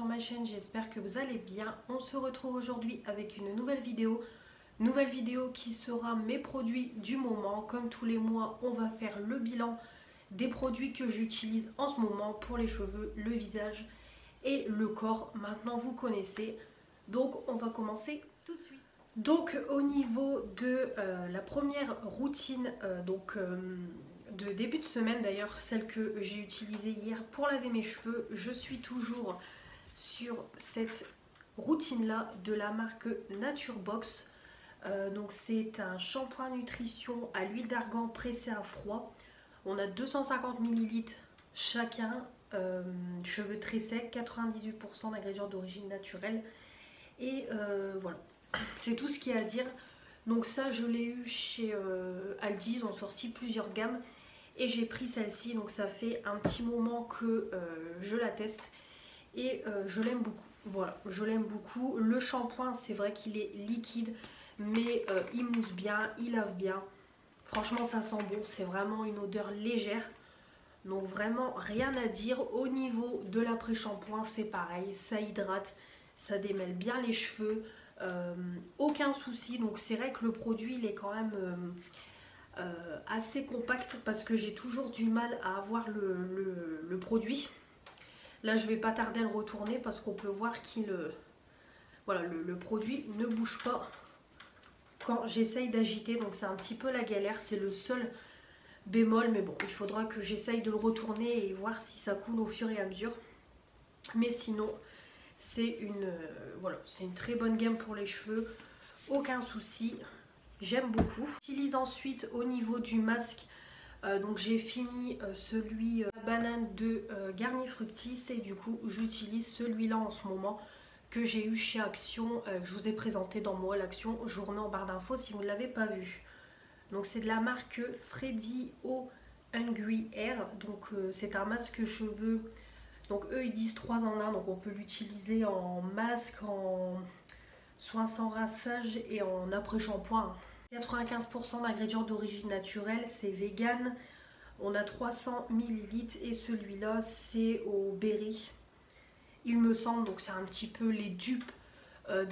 sur ma chaîne, j'espère que vous allez bien. On se retrouve aujourd'hui avec une nouvelle vidéo qui sera mes produits du moment. Comme tous les mois, on va faire le bilan des produits que j'utilise en ce moment pour les cheveux, le visage et le corps. Maintenant vous connaissez, donc on va commencer tout de suite. Donc au niveau de la première routine, de début de semaine, d'ailleurs celle que j'ai utilisée hier pour laver mes cheveux, je suis toujours sur cette routine là de la marque Naturebox. Donc c'est un shampoing nutrition à l'huile d'argan pressé à froid. On a 250 ml chacun, cheveux très secs, 98% d'ingrédients d'origine naturelle. Et voilà, c'est tout ce qu'il y a à dire. Donc ça je l'ai eu chez Aldi, ils ont sorti plusieurs gammes et j'ai pris celle-ci. Donc ça fait un petit moment que je la teste et je l'aime beaucoup. Voilà, je l'aime beaucoup. Le shampoing, c'est vrai qu'il est liquide, mais il mousse bien, il lave bien. Franchement ça sent bon, c'est vraiment une odeur légère. Donc vraiment rien à dire. Au niveau de l'après-shampoing, c'est pareil, ça hydrate, ça démêle bien les cheveux, aucun souci. Donc c'est vrai que le produit il est quand même assez compact parce que j'ai toujours du mal à avoir le produit. Là je vais pas tarder à le retourner parce qu'on peut voir qu'il voilà, le produit ne bouge pas quand j'essaye d'agiter. Donc c'est un petit peu la galère, c'est le seul bémol, mais bon, il faudra que j'essaye de le retourner et voir si ça coule au fur et à mesure. Mais sinon c'est une voilà, c'est une très bonne gamme pour les cheveux, aucun souci, j'aime beaucoup. J'utilise ensuite au niveau du masque, donc j'ai fini celui banane de Garnier Fructis et du coup j'utilise celui-là en ce moment que j'ai eu chez Action, que je vous ai présenté dans mon haul Action. Je vous remets en barre d'infos si vous ne l'avez pas vu. Donc c'est de la marque Freddy O Hungry Hair. Donc c'est un masque cheveux. Donc eux ils disent 3 en 1. Donc on peut l'utiliser en masque, en soin sans rinçage et en après-shampoing. 95% d'ingrédients d'origine naturelle, c'est vegan. On a 300 ml et celui-là c'est au berry, il me semble. Donc c'est un petit peu les dupes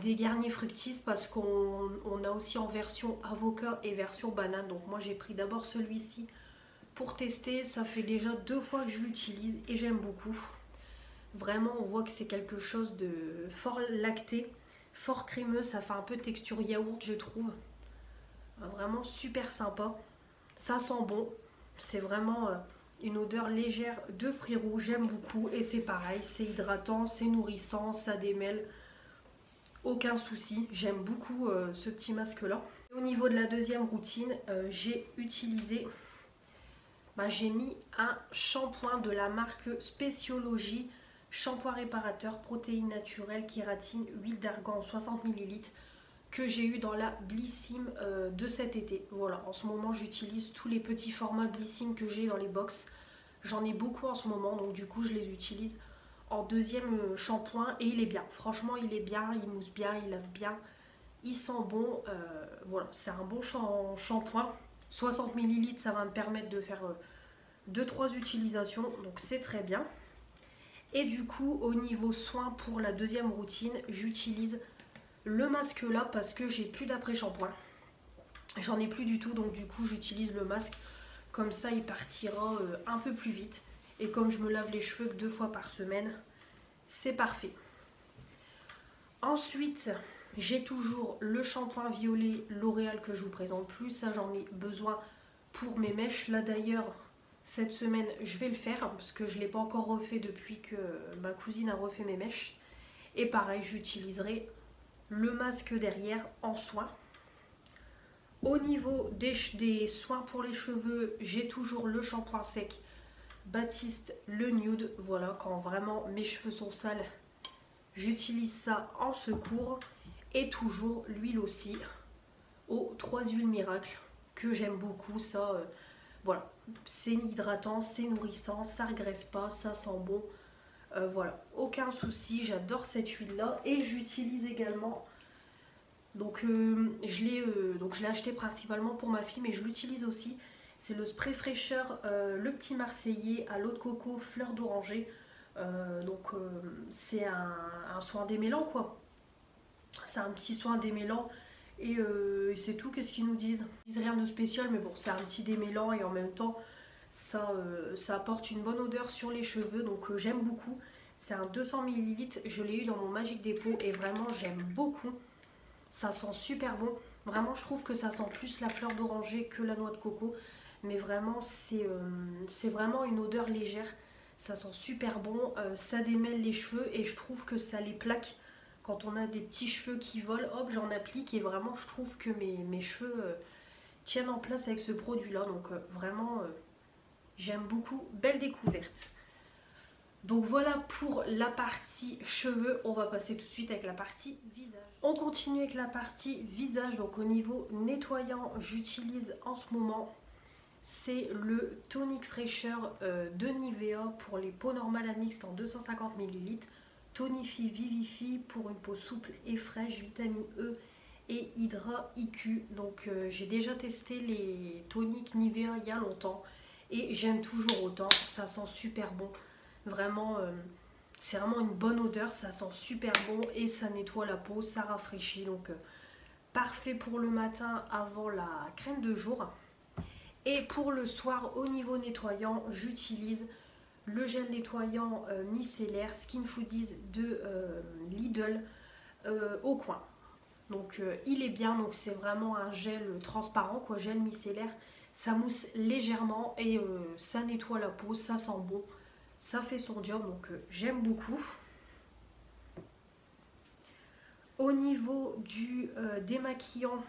des Garnier Fructis parce qu'on a aussi en version avocat et version banane. Donc moi j'ai pris d'abord celui-ci pour tester. Ça fait déjà 2 fois que je l'utilise et j'aime beaucoup. Vraiment on voit que c'est quelque chose de fort lacté, fort crémeux, ça fait un peu texture yaourt je trouve. Vraiment super sympa, ça sent bon, c'est vraiment une odeur légère de fruits rouges, j'aime beaucoup. Et c'est pareil, c'est hydratant, c'est nourrissant, ça démêle, aucun souci, j'aime beaucoup ce petit masque là. Au niveau de la deuxième routine, j'ai utilisé, j'ai mis un shampoing de la marque Spéciologie, shampoing réparateur, protéines naturelles, kératine, huile d'argan 60 ml que j'ai eu dans la Blissim de cet été. Voilà, en ce moment j'utilise tous les petits formats Blissim que j'ai dans les box. J'en ai beaucoup en ce moment, donc du coup je les utilise en deuxième shampoing et il est bien. Franchement il est bien, il mousse bien, il lave bien, il sent bon. Voilà, c'est un bon shampoing. 60 ml, ça va me permettre de faire 2-3 utilisations, donc c'est très bien. Et du coup au niveau soin pour la deuxième routine, j'utilise le masque là parce que j'ai plus d'après-shampoing. J'en ai plus du tout, donc du coup j'utilise le masque. Comme ça il partira un peu plus vite. Et comme je me lave les cheveux que 2 fois par semaine, c'est parfait. Ensuite, j'ai toujours le shampoing violet L'Oréal que je vous présente plus. Ça j'en ai besoin pour mes mèches. Là d'ailleurs, cette semaine je vais le faire parce que je ne l'ai pas encore refait depuis que ma cousine a refait mes mèches. Et pareil, j'utiliserai le masque derrière en soin. Au niveau des soins pour les cheveux, j'ai toujours le shampoing sec Baptiste le nude. Voilà, quand vraiment mes cheveux sont sales, j'utilise ça en secours. Et toujours l'huile aussi aux 3 huiles miracles que j'aime beaucoup. Ça voilà, c'est hydratant, c'est nourrissant, ça regraisse pas, ça sent bon. Voilà, aucun souci, j'adore cette huile là. Et j'utilise également, donc je l'ai acheté principalement pour ma fille, mais je l'utilise aussi, c'est le spray fraîcheur le petit marseillais à l'eau de coco fleur d'oranger. C'est un soin démêlant quoi. C'est un petit soin démêlant et c'est tout. Qu'est-ce qu'ils nous disent? Ils disent rien de spécial, mais bon, c'est un petit démêlant et en même temps ça apporte une bonne odeur sur les cheveux, donc j'aime beaucoup. C'est un 200 ml, je l'ai eu dans mon Magic Dépôt et vraiment j'aime beaucoup. Ça sent super bon. Vraiment, je trouve que ça sent plus la fleur d'oranger que la noix de coco. Mais vraiment, c'est vraiment une odeur légère. Ça sent super bon. Ça démêle les cheveux et je trouve que ça les plaque. Quand on a des petits cheveux qui volent, hop, j'en applique. Et vraiment, je trouve que mes cheveux tiennent en place avec ce produit-là. Donc vraiment, j'aime beaucoup. Belle découverte. Donc voilà pour la partie cheveux, on va passer tout de suite avec la partie visage. On continue avec la partie visage, donc au niveau nettoyant, j'utilise en ce moment, c'est le tonic fraîcheur de Nivea pour les peaux normales à mixte en 250 ml. Tonifie, vivifie pour une peau souple et fraîche, vitamine E et Hydra IQ. Donc j'ai déjà testé les toniques Nivea il y a longtemps et j'aime toujours autant, ça sent super bon. Vraiment, c'est vraiment une bonne odeur, ça sent super bon et ça nettoie la peau, ça rafraîchit. Donc, parfait pour le matin avant la crème de jour. Et pour le soir, au niveau nettoyant, j'utilise le gel nettoyant micellaire Skin Foodies de Lidl au coin. Donc, il est bien, donc c'est vraiment un gel transparent, quoi, gel micellaire. Ça mousse légèrement et ça nettoie la peau, ça sent bon. Ça fait son job, donc j'aime beaucoup. Au niveau du démaquillant,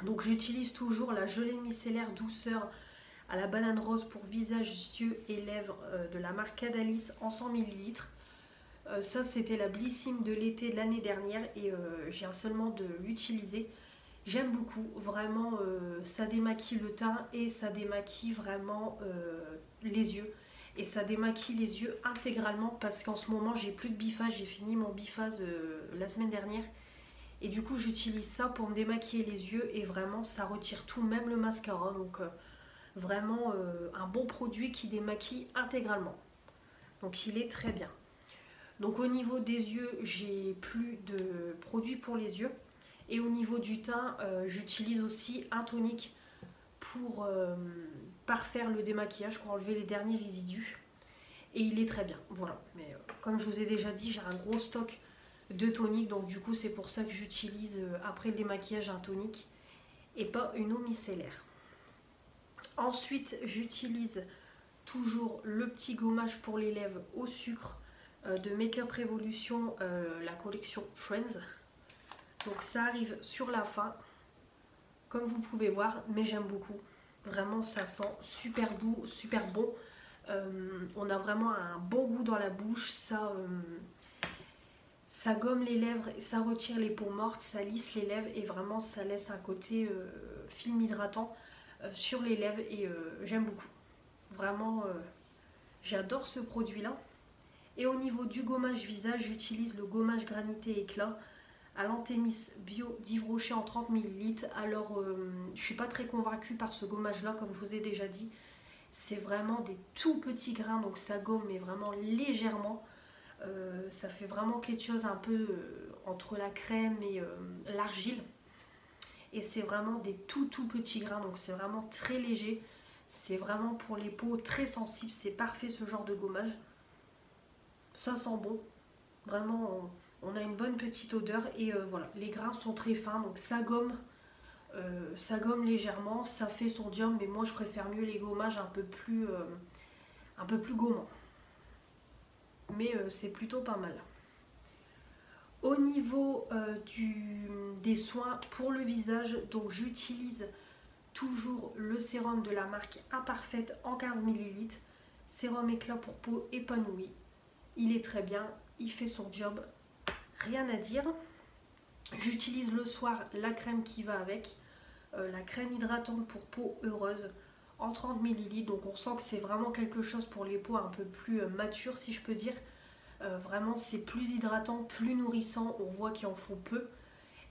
donc j'utilise toujours la gelée micellaire douceur à la banane rose pour visage, yeux et lèvres de la marque Cadalis en 100 ml. Ça c'était la Blissim de l'été de l'année dernière et j'ai seulement de l'utiliser. J'aime beaucoup, vraiment ça démaquille le teint et ça démaquille vraiment les yeux. Et ça démaquille les yeux intégralement parce qu'en ce moment j'ai plus de biphase, j'ai fini mon biphase la semaine dernière. Et du coup j'utilise ça pour me démaquiller les yeux et vraiment ça retire tout, même le mascara. Donc vraiment un bon produit qui démaquille intégralement. Donc il est très bien. Donc au niveau des yeux, j'ai plus de produits pour les yeux. Et au niveau du teint, j'utilise aussi un tonique pour parfaire le démaquillage, pour enlever les derniers résidus. Et il est très bien, voilà. Mais comme je vous ai déjà dit, j'ai un gros stock de tonique, donc du coup c'est pour ça que j'utilise après le démaquillage un tonique et pas une eau micellaire. Ensuite, j'utilise toujours le petit gommage pour les lèvres au sucre de Make Up Revolution, la collection Friends. Donc ça arrive sur la fin, comme vous pouvez voir, mais j'aime beaucoup. Vraiment, ça sent super doux, super bon. On a vraiment un bon goût dans la bouche. Ça gomme les lèvres, ça retire les peaux mortes, ça lisse les lèvres et vraiment ça laisse un côté film hydratant sur les lèvres et j'aime beaucoup. Vraiment, j'adore ce produit-là. Et au niveau du gommage visage, j'utilise le gommage granité éclat à l'Antémis Bio d'Yves Rocher en 30 ml. Alors, je suis pas très convaincue par ce gommage-là, comme je vous ai déjà dit. C'est vraiment des tout petits grains, donc ça gomme, mais vraiment légèrement. Ça fait vraiment quelque chose un peu entre la crème et l'argile. Et c'est vraiment des tout petits grains, donc c'est vraiment très léger. C'est vraiment pour les peaux très sensibles, c'est parfait ce genre de gommage. Ça sent bon, vraiment on a une bonne petite odeur et voilà, les grains sont très fins, donc ça gomme légèrement, ça fait son job, mais moi je préfère mieux les gommages un peu plus gommants. Mais c'est plutôt pas mal. Au niveau des soins pour le visage, donc j'utilise toujours le sérum de la marque Imparfaite en 15 ml. Sérum éclat pour peau épanouie. Il est très bien, il fait son job, rien à dire. J'utilise le soir la crème qui va avec, la crème hydratante pour peau heureuse en 30 ml. Donc on sent que c'est vraiment quelque chose pour les peaux un peu plus matures, si je peux dire. Vraiment c'est plus hydratant, plus nourrissant, on voit qu'il en faut peu.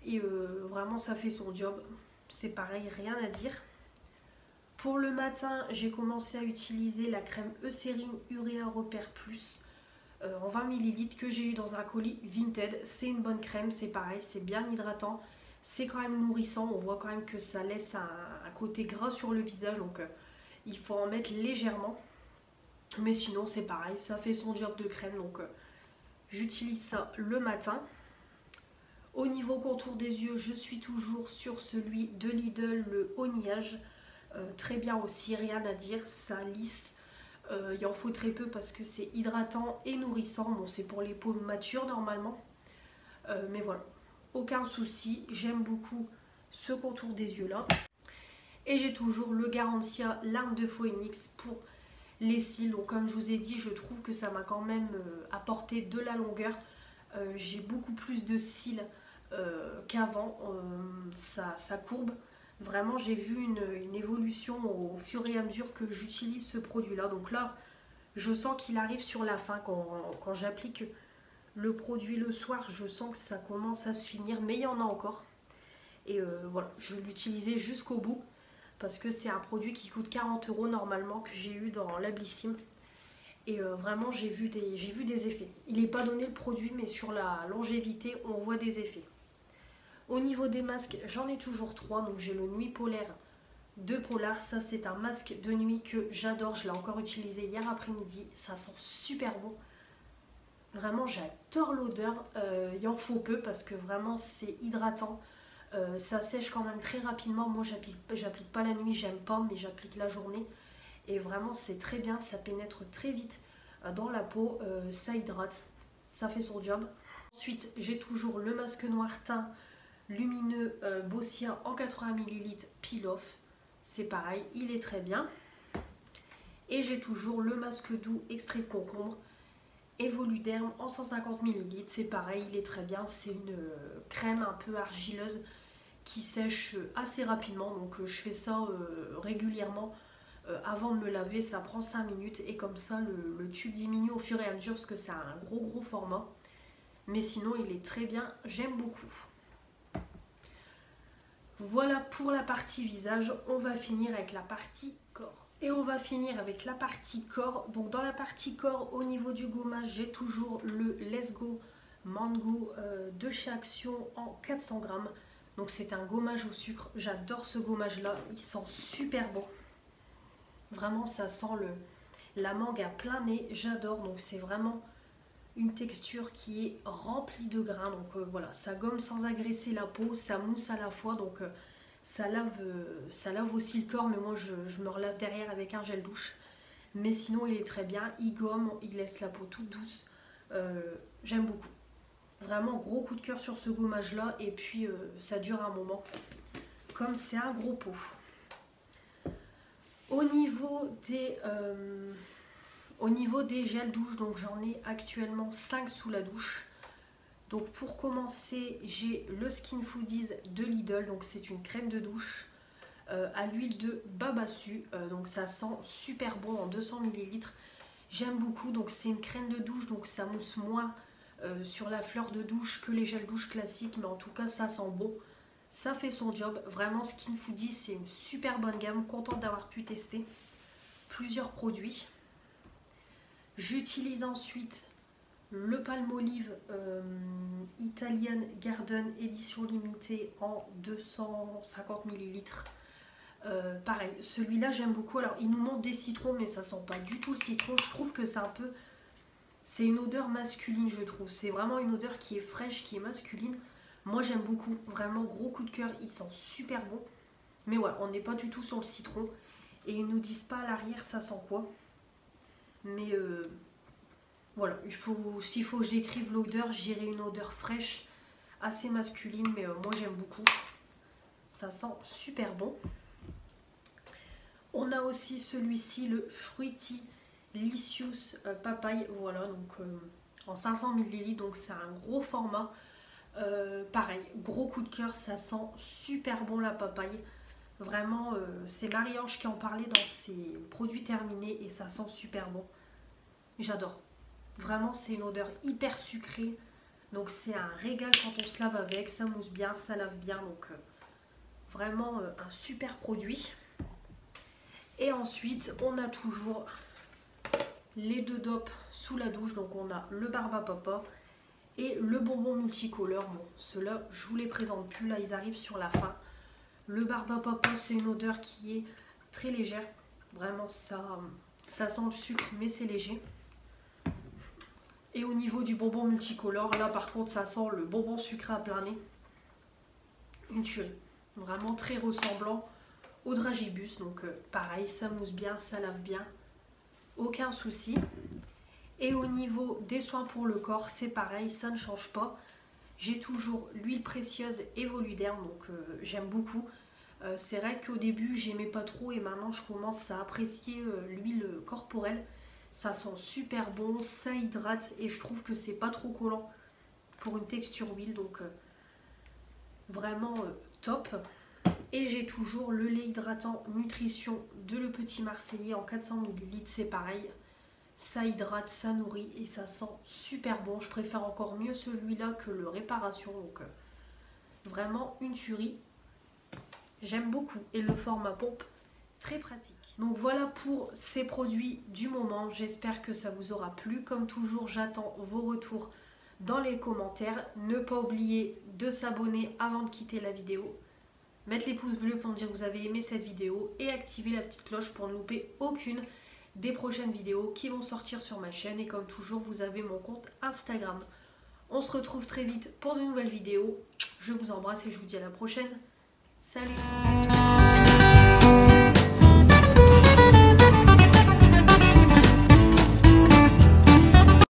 Et vraiment ça fait son job, c'est pareil, rien à dire. Pour le matin, j'ai commencé à utiliser la crème Eucérine Urea Repère Plus en 20 ml que j'ai eu dans un colis Vinted. C'est une bonne crème, c'est pareil, c'est bien hydratant. C'est quand même nourrissant, on voit quand même que ça laisse un côté gras sur le visage, donc il faut en mettre légèrement. Mais sinon c'est pareil, ça fait son job de crème, donc j'utilise ça le matin. Au niveau contour des yeux, je suis toujours sur celui de Lidl, le haut niage. Très bien aussi, rien à dire, ça lisse. Il en faut très peu parce que c'est hydratant et nourrissant. Bon, c'est pour les peaux matures normalement. Mais voilà, aucun souci. J'aime beaucoup ce contour des yeux là. Et j'ai toujours le Garantia Larme de Phoenix pour les cils. Donc comme je vous ai dit, je trouve que ça m'a quand même apporté de la longueur. J'ai beaucoup plus de cils qu'avant. Ça courbe. Vraiment, j'ai vu une évolution au fur et à mesure que j'utilise ce produit-là. Donc là, je sens qu'il arrive sur la fin. Quand j'applique le produit le soir, je sens que ça commence à se finir. Mais il y en a encore. Et voilà, je vais l'utiliser jusqu'au bout. Parce que c'est un produit qui coûte 40 € normalement, que j'ai eu dans l'Ablissime. Et vraiment, j'ai vu des effets. Il n'est pas donné le produit, mais sur la longévité, on voit des effets. Au niveau des masques, j'en ai toujours 3. Donc j'ai le Nuit Polaire de Polar. Ça, c'est un masque de nuit que j'adore. Je l'ai encore utilisé hier après-midi. Ça sent super bon. Vraiment, j'adore l'odeur. Il en faut peu parce que vraiment, c'est hydratant. Ça sèche quand même très rapidement. Moi, j'applique pas la nuit, j'aime pas, mais j'applique la journée. Et vraiment, c'est très bien. Ça pénètre très vite dans la peau. Ça hydrate. Ça fait son job. Ensuite, j'ai toujours le masque noir teint lumineux Boscia en 80 ml peel off, c'est pareil, il est très bien. Et j'ai toujours le masque doux extrait de concombre Evoluderm en 150 ml, c'est pareil, il est très bien. C'est une crème un peu argileuse qui sèche assez rapidement, donc je fais ça régulièrement avant de me laver. Ça prend 5 minutes et comme ça le tube diminue au fur et à mesure parce que c'est un gros format. Mais sinon il est très bien, j'aime beaucoup. Voilà pour la partie visage, on va finir avec la partie corps. Et on va finir avec la partie corps. Donc dans la partie corps, au niveau du gommage, j'ai toujours le Let's Go Mango de chez Action en 400 grammes. Donc c'est un gommage au sucre, j'adore ce gommage là, il sent super bon. Vraiment ça sent la mangue à plein nez, j'adore. Donc c'est vraiment une texture qui est remplie de grains, donc voilà, ça gomme sans agresser la peau, ça mousse à la fois, donc ça lave aussi le corps, mais moi je me relave derrière avec un gel douche. Mais sinon il est très bien, il gomme, il laisse la peau toute douce, j'aime beaucoup. Vraiment gros coup de cœur sur ce gommage là, et puis ça dure un moment, comme c'est un gros pot. Au niveau des gels douche, donc j'en ai actuellement 5 sous la douche. Donc pour commencer, j'ai le Skin Foodies de Lidl, donc c'est une crème de douche à l'huile de babassu. Donc ça sent super bon en 200 ml. J'aime beaucoup, donc c'est une crème de douche, donc ça mousse moins sur la fleur de douche que les gels douche classiques, mais en tout cas ça sent bon. Ça fait son job, vraiment Skin Foodies c'est une super bonne gamme, contente d'avoir pu tester plusieurs produits. J'utilise ensuite le Palmolive Italian Garden édition limitée en 250 ml. Pareil, celui-là j'aime beaucoup. Alors il nous manque des citrons, mais ça sent pas du tout le citron. Je trouve que c'est une odeur masculine, je trouve. C'est vraiment une odeur qui est fraîche, qui est masculine. Moi j'aime beaucoup, vraiment gros coup de cœur, il sent super bon. Mais ouais, on n'est pas du tout sur le citron. Et ils nous disent pas à l'arrière ça sent quoi. Mais voilà, s'il faut que j'écrive l'odeur, je dirais une odeur fraîche, assez masculine, mais moi j'aime beaucoup. Ça sent super bon. On a aussi celui-ci, le Fruity Licious Papaye, voilà, donc en 500 ml, donc c'est un gros format. Pareil, gros coup de cœur, ça sent super bon la papaye. Vraiment, c'est Marie-Ange qui en parlait dans ses produits terminés et ça sent super bon. J'adore. Vraiment, c'est une odeur hyper sucrée. Donc c'est un régal quand on se lave avec. Ça mousse bien, ça lave bien. Donc vraiment un super produit. Et ensuite, on a toujours les 2 dopes sous la douche. Donc on a le Barbapapa et le bonbon multicolore. Bon, ceux-là, je vous les présente plus, là ils arrivent sur la fin. Le Barbapapa, c'est une odeur qui est très légère. Vraiment, ça sent le sucre, mais c'est léger. Et au niveau du bonbon multicolore, là par contre, ça sent le bonbon sucré à plein nez. Une tuerie. Vraiment très ressemblant au Dragibus. Donc pareil, ça mousse bien, ça lave bien. Aucun souci. Et au niveau des soins pour le corps, c'est pareil, ça ne change pas. J'ai toujours l'huile précieuse et Voluderm, donc j'aime beaucoup. C'est vrai qu'au début, j'aimais pas trop et maintenant, je commence à apprécier l'huile corporelle. Ça sent super bon, ça hydrate et je trouve que c'est pas trop collant pour une texture huile, donc vraiment top. Et j'ai toujours le lait hydratant nutrition de Le Petit Marseillais en 400 ml, c'est pareil. Ça hydrate, ça nourrit et ça sent super bon. Je préfère encore mieux celui-là que le Réparation, donc vraiment une tuerie. J'aime beaucoup et le format pompe, très pratique. Donc voilà pour ces produits du moment. J'espère que ça vous aura plu. Comme toujours, j'attends vos retours dans les commentaires. Ne pas oublier de s'abonner avant de quitter la vidéo. Mettre les pouces bleus pour me dire que vous avez aimé cette vidéo et activer la petite cloche pour ne louper aucune des prochaines vidéos qui vont sortir sur ma chaîne. Et comme toujours, vous avez mon compte Instagram. On se retrouve très vite pour de nouvelles vidéos. Je vous embrasse et je vous dis à la prochaine. Salut!